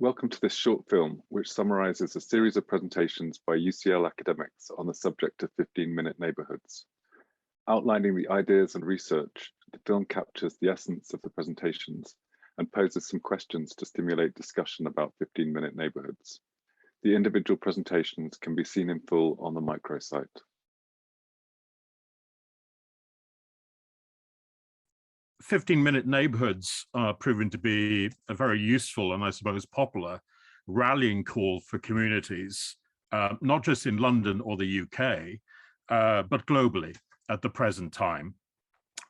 Welcome to this short film, which summarises a series of presentations by UCL academics on the subject of 15-minute neighbourhoods. Outlining the ideas and research, the film captures the essence of the presentations and poses some questions to stimulate discussion about 15-minute neighbourhoods. The individual presentations can be seen in full on the microsite. "15-minute neighbourhoods are proven to be a very useful and I suppose popular rallying call for communities, not just in London or the UK, but globally at the present time.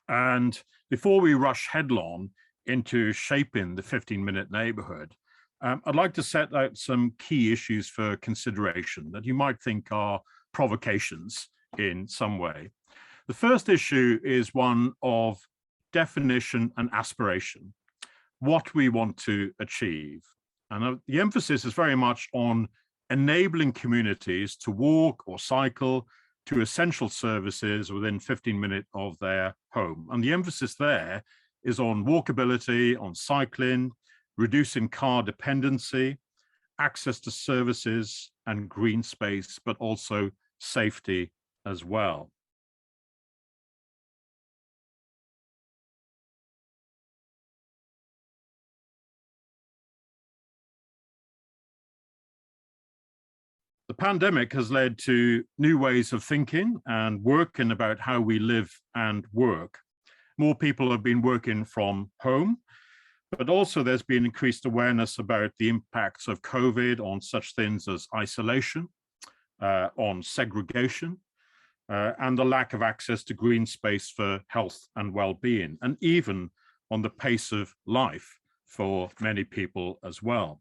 And before we rush headlong into shaping the 15-minute neighbourhood, I'd like to set out some key issues for consideration that you might think are provocations in some way. The first issue is one of definition and aspiration, what we want to achieve. And the emphasis is very much on enabling communities to walk or cycle to essential services within 15 minutes of their home. And the emphasis there is on walkability, on cycling, reducing car dependency, access to services and green space, but also safety as well. The pandemic has led to new ways of thinking and working about how we live and work. More people have been working from home, but also there's been increased awareness about the impacts of COVID on such things as isolation, on segregation, and the lack of access to green space for health and well-being, and even on the pace of life for many people as well.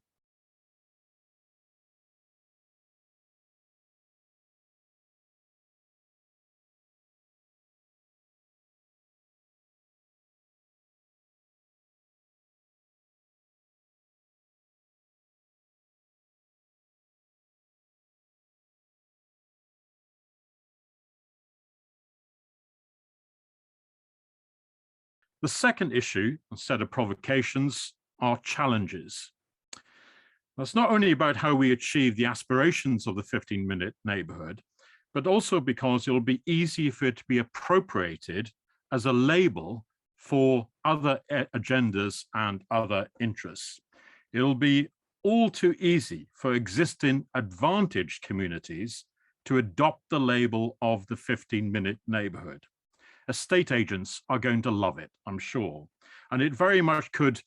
The second issue, a set of provocations, are challenges. That's not only about how we achieve the aspirations of the 15-minute neighbourhood, but also because it'll be easy for it to be appropriated as a label for other agendas and other interests. It'll be all too easy for existing advantaged communities to adopt the label of the 15-minute neighbourhood. Estate agents are going to love it, I'm sure. And it very much could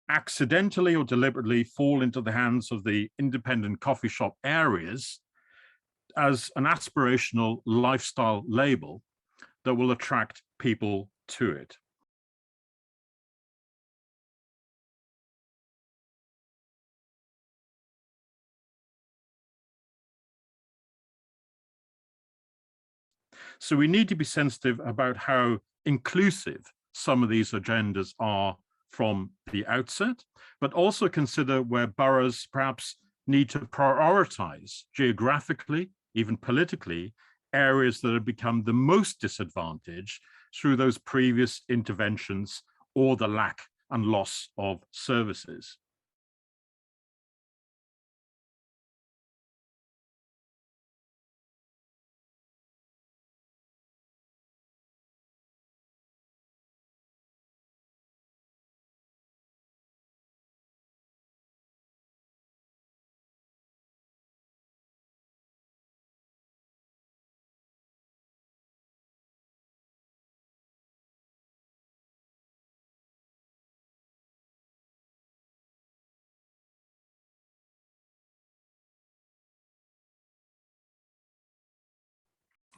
accidentally or deliberately fall into the hands of the independent coffee shop areas as an aspirational lifestyle label that will attract people to it. So we need to be sensitive about how inclusive some of these agendas are from the outset, but also consider where boroughs perhaps need to prioritize geographically, even politically, areas that have become the most disadvantaged through those previous interventions or the lack and loss of services.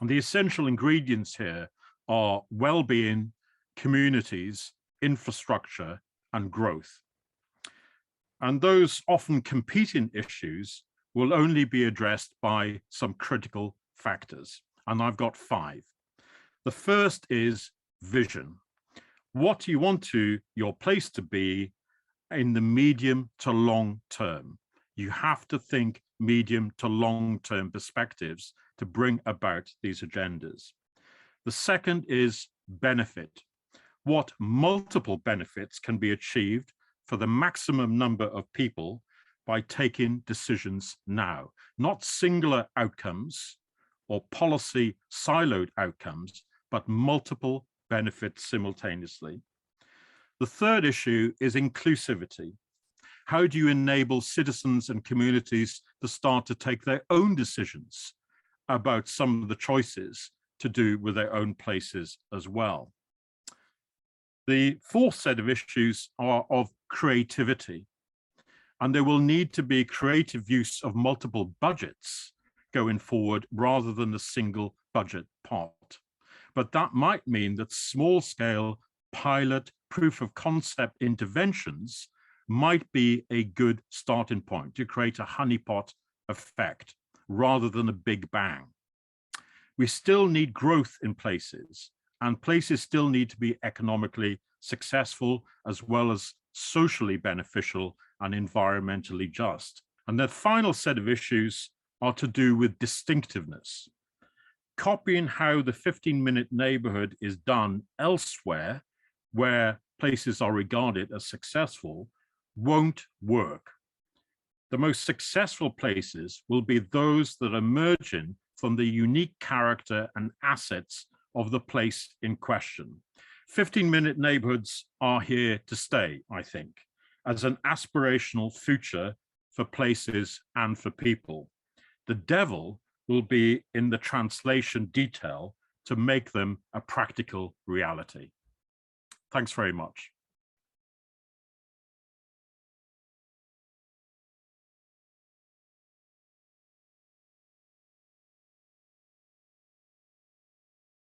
And the essential ingredients here are well-being, communities, infrastructure, and growth. And those often competing issues will only be addressed by some critical factors. And I've got 5. The first is vision. What do you want your place to be in the medium to long term? You have to think medium to long-term perspectives to bring about these agendas. The second is benefit. What multiple benefits can be achieved for the maximum number of people by taking decisions now, not singular outcomes or policy siloed outcomes, but multiple benefits simultaneously. The third issue is inclusivity. How do you enable citizens and communities to start to take their own decisions about some of the choices to do with their own places as well? The fourth set of issues are of creativity, and there will need to be creative use of multiple budgets going forward rather than a single budget pot. But that might mean that small-scale pilot proof of concept interventions might be a good starting point to create a honeypot effect rather than a big bang. We still need growth in places, and places still need to be economically successful as well as socially beneficial and environmentally just. And the final set of issues are to do with distinctiveness. Copying how the 15-minute neighborhood is done elsewhere, where places are regarded as successful, won't work. The most successful places will be those that are emerging from the unique character and assets of the place in question. 15-minute neighborhoods are here to stay, I think, as an aspirational future for places and for people. The devil will be in the translation detail to make them a practical reality. Thanks very much.